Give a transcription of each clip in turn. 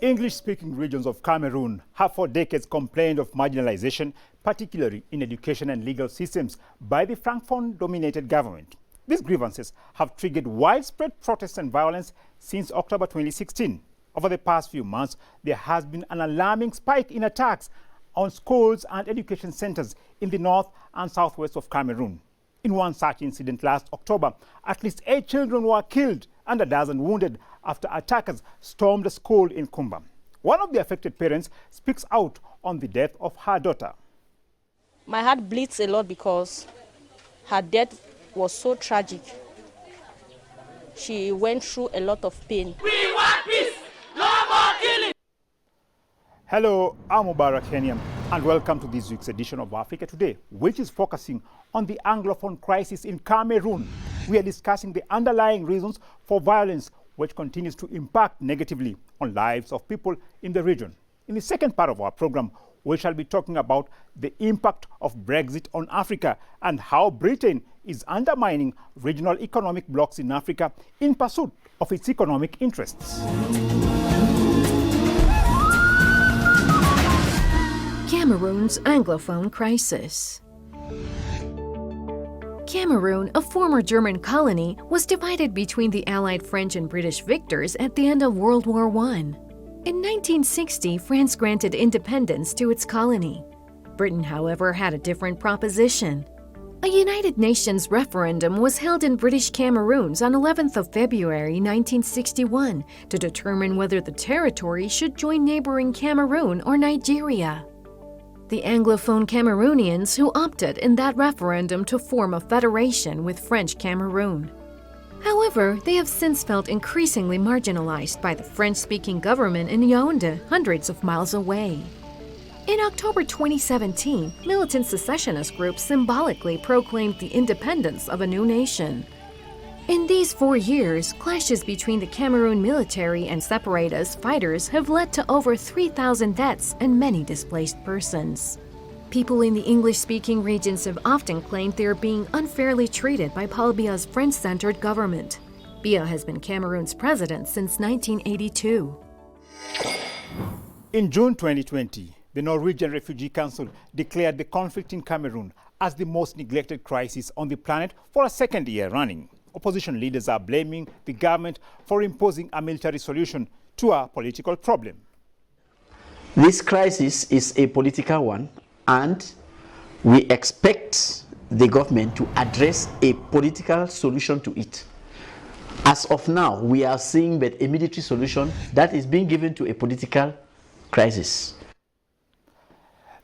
English-speaking regions of Cameroon have for decades complained of marginalization, particularly in education and legal systems, by the Francophone-dominated government. These grievances have triggered widespread protests and violence since October 2016. Over the past few months, there has been an alarming spike in attacks on schools and education centers in the north and southwest of Cameroon. In one such incident last October, at least 8 children were killed and a dozen wounded after attackers stormed a school in Kumba. One of the affected parents speaks out on the death of her daughter. My heart bleeds a lot because her death was so tragic. She went through a lot of pain. We want peace, no more killing. Hello, I'm Mubarak Kenyam, and welcome to this week's edition of Africa Today, which is focusing on the Anglophone crisis in Cameroon. We are discussing the underlying reasons for violence, which continues to impact negatively on lives of people in the region. In the second part of our program, we shall be talking about the impact of Brexit on Africa and how Britain is undermining regional economic blocs in Africa in pursuit of its economic interests. Cameroon's Anglophone crisis. Cameroon, a former German colony, was divided between the Allied French and British victors at the end of World War I. In 1960, France granted independence to its colony. Britain, however, had a different proposition. A United Nations referendum was held in British Cameroons on 11th of February 1961 to determine whether the territory should join neighboring Cameroon or Nigeria. The Anglophone Cameroonians who opted in that referendum to form a federation with French Cameroon. However, they have since felt increasingly marginalized by the French-speaking government in Yaoundé, hundreds of miles away. In October 2017, militant secessionist groups symbolically proclaimed the independence of a new nation. In these 4 years, clashes between the Cameroon military and separatist fighters have led to over 3,000 deaths and many displaced persons. People in the English-speaking regions have often claimed they are being unfairly treated by Paul Biya's French-centered government. Biya has been Cameroon's president since 1982. In June 2020, the Norwegian Refugee Council declared the conflict in Cameroon as the most neglected crisis on the planet for a second year running. Opposition leaders are blaming the government for imposing a military solution to a political problem. This crisis is a political one, and we expect the government to address a political solution to it. As of now, we are seeing that a military solution that is being given to a political crisis.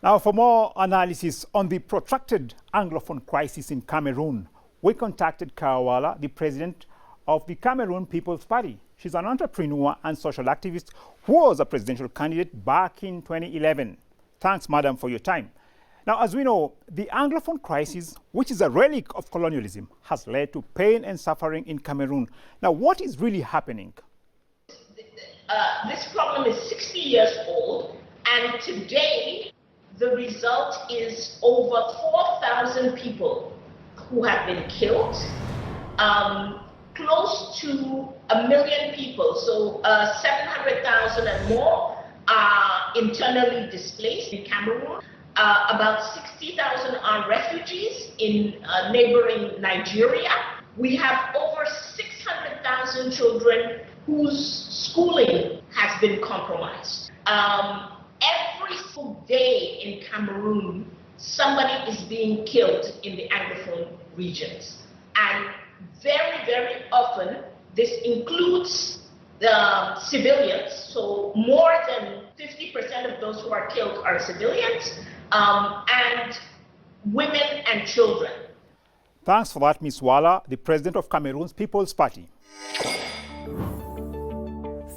Now, for more analysis on the protracted Anglophone crisis in Cameroon, we contacted Kawala, the president of the Cameroon People's Party. She's an entrepreneur and social activist who was a presidential candidate back in 2011. Thanks, madam, for your time. Now, as we know, the Anglophone crisis, which is a relic of colonialism, has led to pain and suffering in Cameroon. Now, what is really happening? This problem is 60 years old, and today the result is over 4,000 people who have been killed, close to 1 million people, so 700,000 and more are internally displaced in Cameroon. About 60,000 are refugees in neighboring Nigeria. We have over 600,000 children whose schooling has been compromised. Every single day in Cameroon, somebody is being killed in the Anglophone regions. And very, very often, this includes the civilians. So more than 50% of those who are killed are civilians, and women and children. Thanks for that, Ms. Wala, the president of Cameroon's People's Party.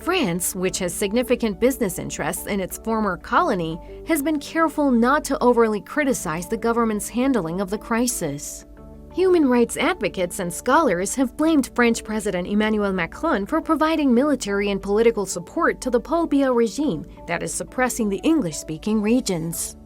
France, which has significant business interests in its former colony, has been careful not to overly criticize the government's handling of the crisis. Human rights advocates and scholars have blamed French President Emmanuel Macron for providing military and political support to the Paul Biya regime that is suppressing the English-speaking regions.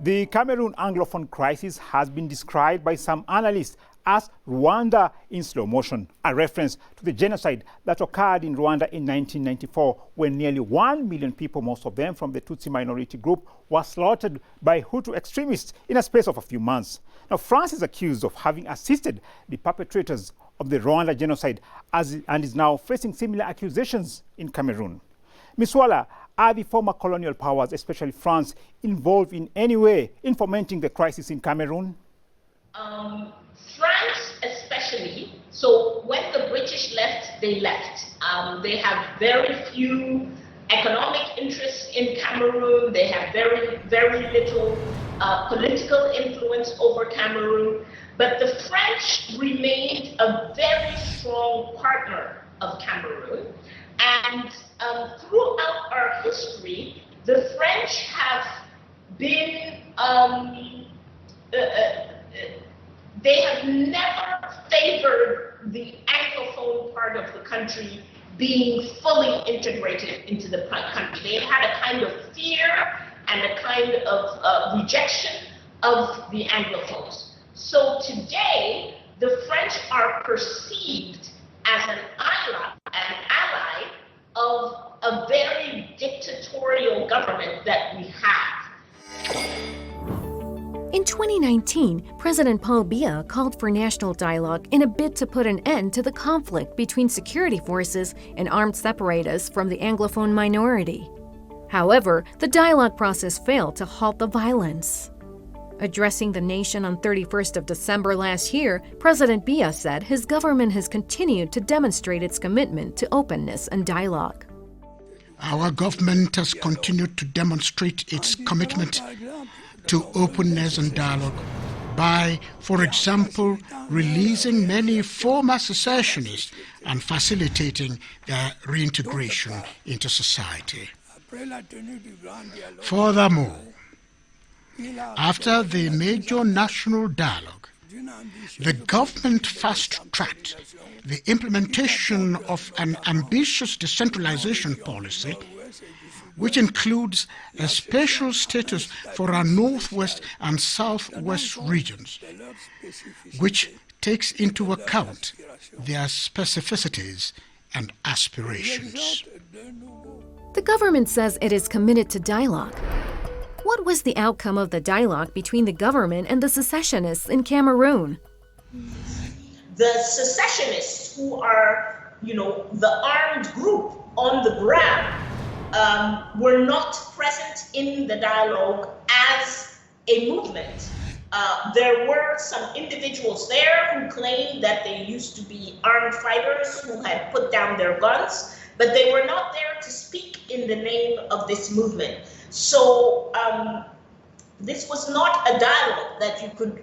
The Cameroon Anglophone crisis has been described by some analysts as Rwanda in slow motion, a reference to the genocide that occurred in Rwanda in 1994 when nearly 1 million people, most of them from the Tutsi minority group, were slaughtered by Hutu extremists in a space of a few months. Now, France is accused of having assisted the perpetrators of the Rwanda genocide and is now facing similar accusations in Cameroon. Ms. Wala, are the former colonial powers, especially France, involved in any way in fomenting the crisis in Cameroon? France especially, so when the British left, they left. They have very few economic interests in Cameroon. They have very, very little political influence over Cameroon. But the French remained a very strong partner of Cameroon. And throughout our history, the French have been, they have never favored the Anglophone part of the country being fully integrated into the country. They had a kind of fear and a kind of rejection of the Anglophones. So today, the French are perceived as an ally of a very dictatorial government that we have. In 2019, President Paul Biya called for national dialogue in a bid to put an end to the conflict between security forces and armed separatists from the Anglophone minority. However, the dialogue process failed to halt the violence. Addressing the nation on 31st of December last year, President Biya said his government has continued to demonstrate its commitment to openness and dialogue. Our government has continued to demonstrate its commitment to openness and dialogue by, for example, releasing many former secessionists and facilitating their reintegration into society. Furthermore, after the major national dialogue, the government fast-tracked the implementation of an ambitious decentralization policy, which includes a special status for our northwest and southwest regions, which takes into account their specificities and aspirations. The government says it is committed to dialogue. What was the outcome of the dialogue between the government and the secessionists in Cameroon? The secessionists, who are, the armed group on the ground, were not present in the dialogue as a movement. There were some individuals there who claimed that they used to be armed fighters who had put down their guns, but they were not there to speak in the name of this movement. So this was not a dialogue that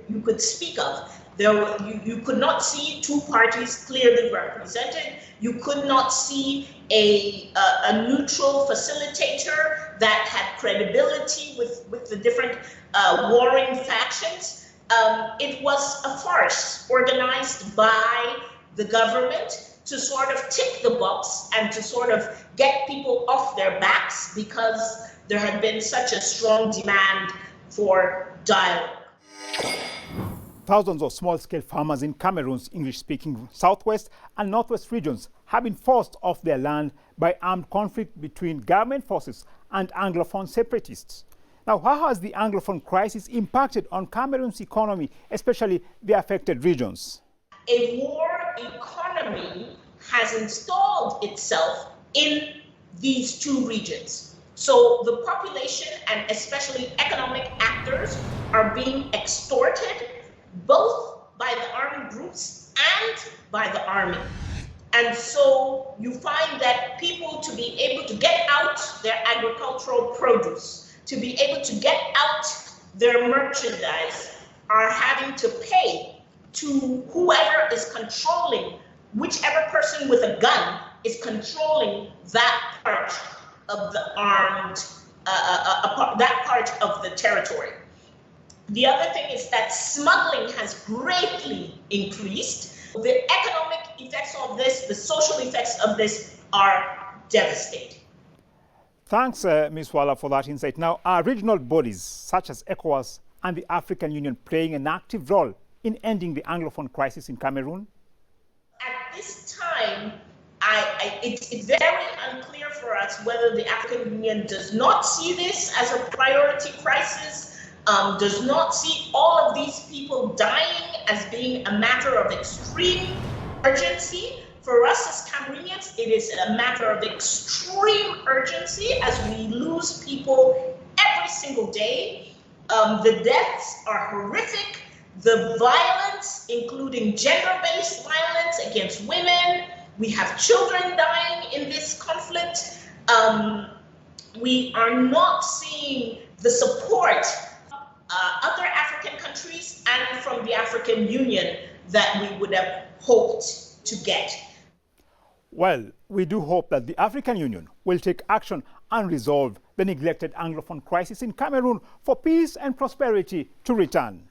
you could speak of. You could not see two parties clearly represented. You could not see a neutral facilitator that had credibility with the different warring factions. It was a farce organized by the government to sort of tick the box and to sort of get people off their backs because there had been such a strong demand for dialogue. Thousands of small-scale farmers in Cameroon's English-speaking southwest and northwest regions have been forced off their land by armed conflict between government forces and Anglophone separatists. Now, how has the Anglophone crisis impacted on Cameroon's economy, especially the affected regions? A war economy has installed itself in these two regions. So the population and especially economic actors are being extorted both by the armed groups and by the army. And so you find that people, to be able to get out their agricultural produce, to be able to get out their merchandise, are having to pay to whoever is controlling, whichever person with a gun is controlling that part of the armed, that part of the territory. The other thing is that smuggling has greatly increased. The economic effects of this, the social effects of this are devastating. Thanks, Ms. Wala, for that insight. Now, are regional bodies such as ECOWAS and the African Union playing an active role in ending the Anglophone crisis in Cameroon? At this time, it's very unclear for us whether the African Union does not see this as a priority crisis, does not see all of these people dying as being a matter of extreme urgency. For us as Cameroonians, it is a matter of extreme urgency as we lose people every single day. The deaths are horrific. The violence, including gender-based violence against women, we have children dying in this conflict. We are not seeing the support other African countries and from the African Union that we would have hoped to get. Well, we do hope that the African Union will take action and resolve the neglected Anglophone crisis in Cameroon for peace and prosperity to return.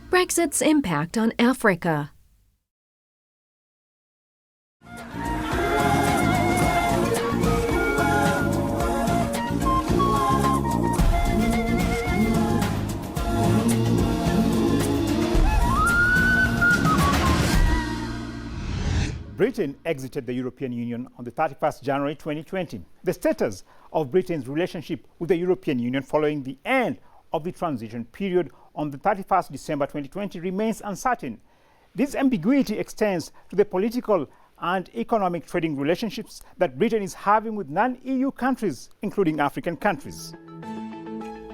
Brexit's impact on Africa. Britain exited the European Union on the 31st January 2020. The status of Britain's relationship with the European Union following the end of the transition period on the 31st December 2020 remains uncertain. This ambiguity extends to the political and economic trading relationships that Britain is having with non-EU countries, including African countries.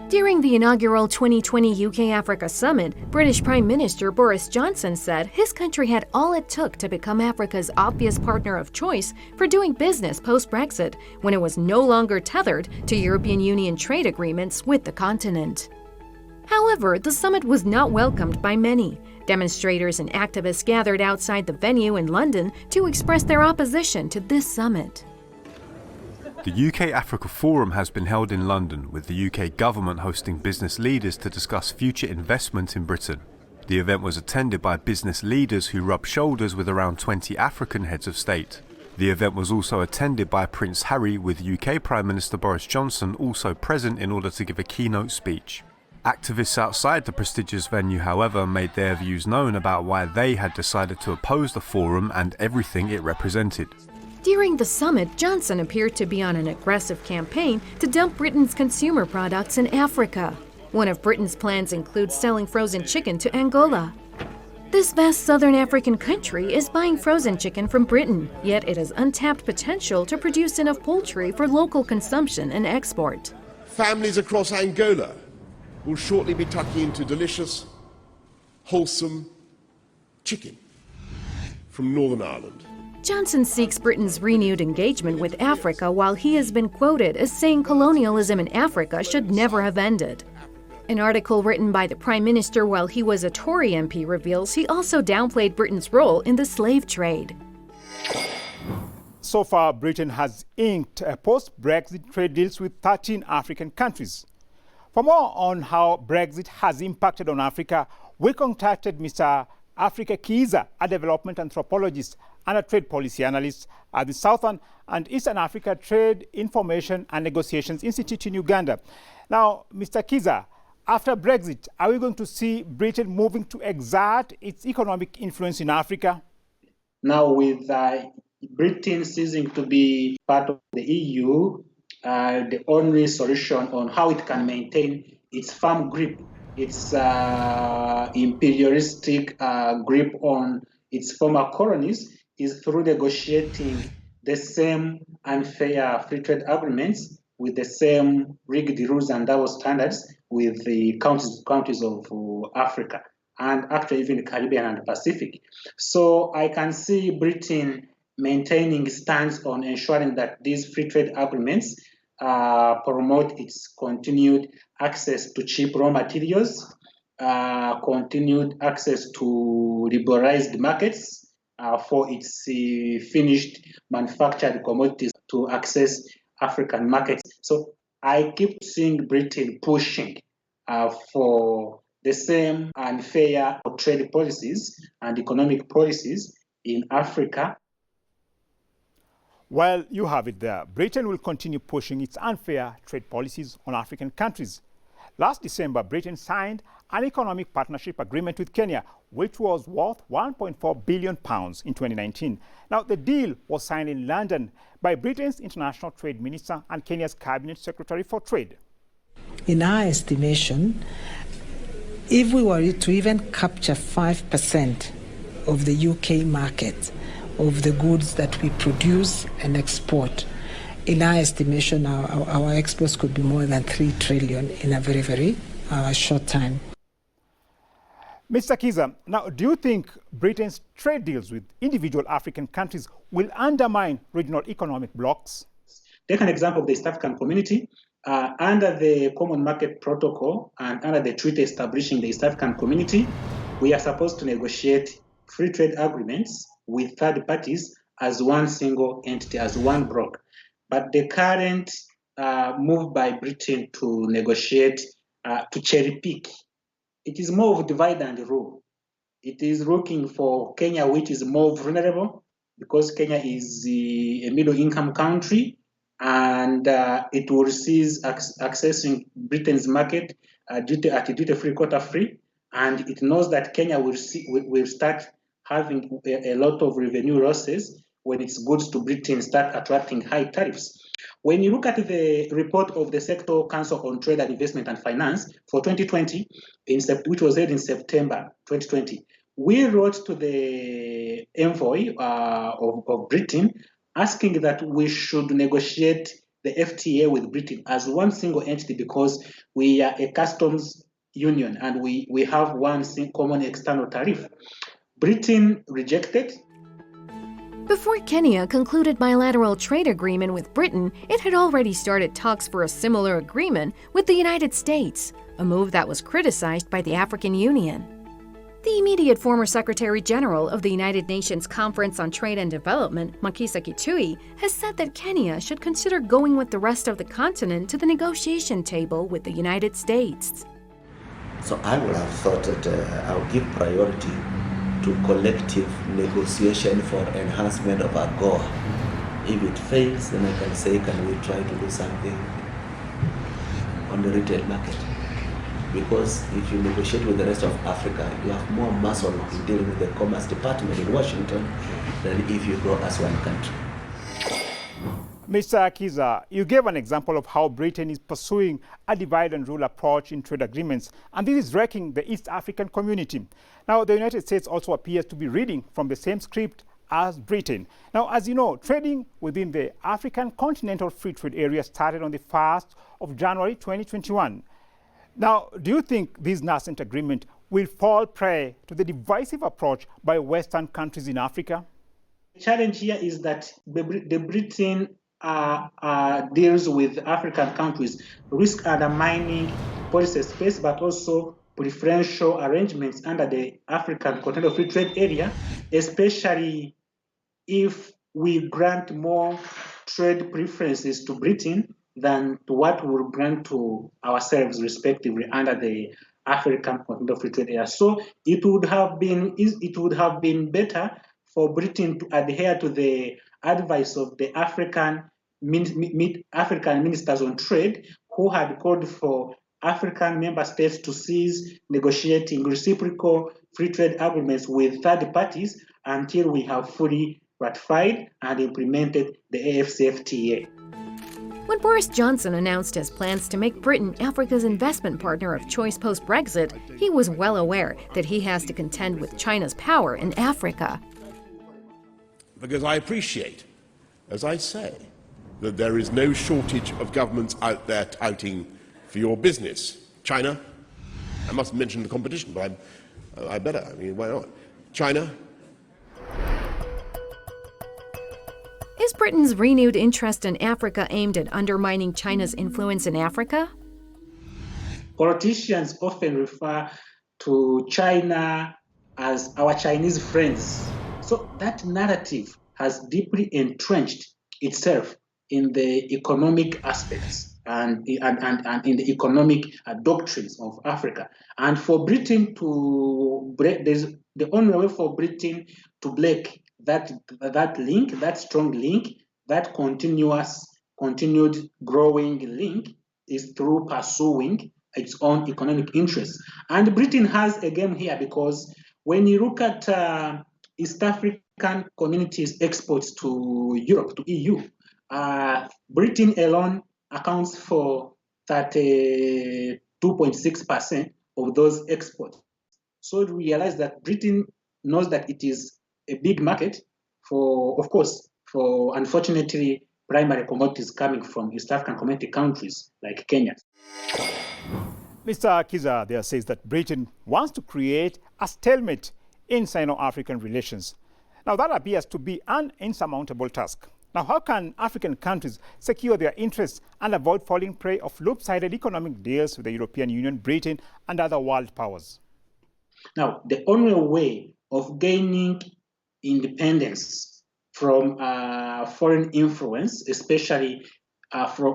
During the inaugural 2020 UK-Africa Summit, British Prime Minister Boris Johnson said his country had all it took to become Africa's obvious partner of choice for doing business post-Brexit, when it was no longer tethered to European Union trade agreements with the continent. However, the summit was not welcomed by many. Demonstrators and activists gathered outside the venue in London to express their opposition to this summit. The UK-Africa Forum has been held in London, with the UK government hosting business leaders to discuss future investment in Britain. The event was attended by business leaders who rubbed shoulders with around 20 African heads of state. The event was also attended by Prince Harry, with UK Prime Minister Boris Johnson also present in order to give a keynote speech. Activists outside the prestigious venue, however, made their views known about why they had decided to oppose the forum and everything it represented. During the summit, Johnson appeared to be on an aggressive campaign to dump Britain's consumer products in Africa. One of Britain's plans includes selling frozen chicken to Angola. This vast southern African country is buying frozen chicken from Britain, yet it has untapped potential to produce enough poultry for local consumption and export. Families across Angola will shortly be tucking into delicious, wholesome chicken from Northern Ireland. Johnson seeks Britain's renewed engagement with Africa while he has been quoted as saying colonialism in Africa should never have ended. An article written by the Prime Minister while he was a Tory MP reveals he also downplayed Britain's role in the slave trade. So far, Britain has inked post-Brexit trade deals with 13 African countries. For more on how Brexit has impacted on Africa, we contacted Mr. Africa Kiza, a development anthropologist and a trade policy analyst at the Southern and Eastern Africa Trade Information and Negotiations Institute in Uganda. Now, Mr. Kiza, after Brexit, are we going to see Britain moving to exert its economic influence in Africa? Now, with Britain ceasing to be part of the EU, the only solution on how it can maintain its firm grip, its imperialistic grip on its former colonies, is through negotiating the same unfair free trade agreements with the same rigged rules and double standards with the countries of Africa and actually even the Caribbean and the Pacific. So I can see Britain maintaining stance on ensuring that these free trade agreements promote its continued access to cheap raw materials, continued access to liberalized markets for its finished manufactured commodities to access African markets. So I keep seeing Britain pushing for the same unfair trade policies and economic policies in Africa. Well, you have it there. Britain will continue pushing its unfair trade policies on African countries. Last December, Britain signed an economic partnership agreement with Kenya, which was worth £1.4 billion in 2019. Now, the deal was signed in London by Britain's International Trade Minister and Kenya's Cabinet Secretary for Trade. In our estimation, if we were to even capture 5% of the UK market, of the goods that we produce and export, in our estimation, our exports could be more than 3 trillion in a very, very short time. Mr. Kiza, now do you think Britain's trade deals with individual African countries will undermine regional economic blocs? Take an example of the East African Community. Under the Common Market Protocol and under the treaty establishing the East African Community, we are supposed to negotiate free trade agreements with third parties as one single entity, as one bloc. But the current move by Britain to negotiate, to cherry pick, it is more of divide and rule. It is looking for Kenya, which is more vulnerable because Kenya is a middle-income country, and it will cease accessing Britain's market at duty-free, quota-free, and it knows that Kenya will start having a lot of revenue losses when its goods to Britain start attracting high tariffs. When you look at the report of the Sector Council on Trade and Investment and Finance for 2020, which was held in September 2020, we wrote to the envoy of Britain asking that we should negotiate the FTA with Britain as one single entity because we are a customs union and we have one common external tariff. Britain rejected. Before Kenya concluded bilateral trade agreement with Britain, it had already started talks for a similar agreement with the United States, a move that was criticized by the African Union. The immediate former Secretary General of the United Nations Conference on Trade and Development, Makisa Kitui, has said that Kenya should consider going with the rest of the continent to the negotiation table with the United States. So I would have thought that I would give priority to collective negotiation for enhancement of our goal. If it fails, then I can say, can we try to do something on the retail market? Because if you negotiate with the rest of Africa, you have more muscle in dealing with the Commerce Department in Washington than if you go as one country. Mr. Akiza, you gave an example of how Britain is pursuing a divide and rule approach in trade agreements, and this is wrecking the East African community. Now, the United States also appears to be reading from the same script as Britain. Now, as you know, trading within the African Continental Free Trade Area started on the 1st of January 2021. Now, do you think this nascent agreement will fall prey to the divisive approach by Western countries in Africa? The challenge here is that the Britain deals with African countries, risk undermining policy space, but also preferential arrangements under the African Continental Free Trade Area, especially if we grant more trade preferences to Britain than to what we will grant to ourselves, respectively, under the African Continental Free Trade Area. So it would have been better for Britain to adhere to the advice of the African ministers on trade, who had called for African member states to cease negotiating reciprocal free trade agreements with third parties until we have fully ratified and implemented the AfCFTA. When Boris Johnson announced his plans to make Britain Africa's investment partner of choice post-Brexit, he was well aware that he has to contend with China's power in Africa. Because I appreciate, as I say, that there is no shortage of governments out there touting for your business. China, I must mention the competition, but I better, why not? China. Is Britain's renewed interest in Africa aimed at undermining China's influence in Africa? Politicians often refer to China as our Chinese friends. So that narrative has deeply entrenched itself in the economic aspects and in the economic doctrines of Africa. And for Britain to break, the only way for Britain to break that link, that strong link, that continued growing link, is through pursuing its own economic interests. And Britain has a game here, because when you look at East African communities' exports to Europe, to EU, Britain alone accounts for 32.6% of those exports. So we realize that Britain knows that it is a big market for unfortunately primary commodities coming from East African community countries like Kenya. Mr. Akiza there says that Britain wants to create a stalemate in Sino-African relations. Now, that appears to be an insurmountable task. Now, how can African countries secure their interests and avoid falling prey of lopsided economic deals with the European Union, Britain, and other world powers? Now, the only way of gaining independence from foreign influence, especially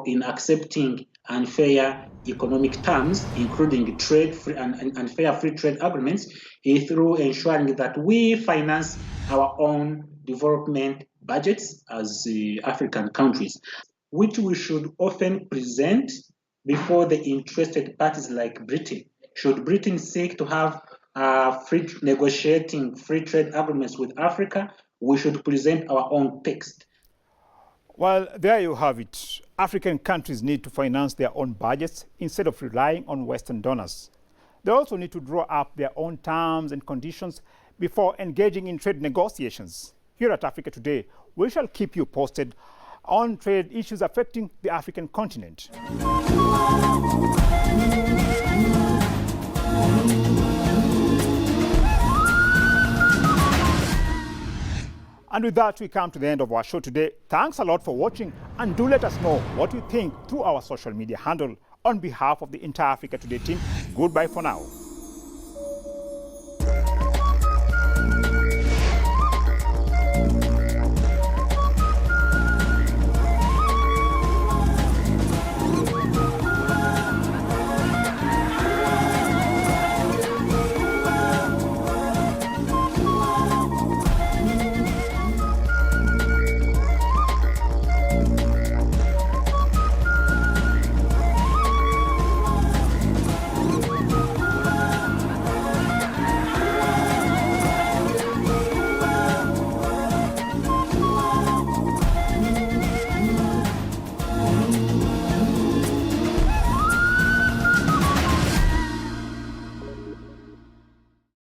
in accepting unfair economic terms, including trade free and fair free trade agreements, is through ensuring that we finance our own development budgets as African countries, which we should often present before the interested parties like Britain. Should Britain seek to have negotiating free trade agreements with Africa, we should present our own text. Well, there you have it. African countries need to finance their own budgets instead of relying on Western donors. They also need to draw up their own terms and conditions before engaging in trade negotiations. Here at Africa Today, we shall keep you posted on trade issues affecting the African continent. And with that, we come to the end of our show today. Thanks a lot for watching, and do let us know what you think through our social media handle. On behalf of the entire Africa Today team, goodbye for now.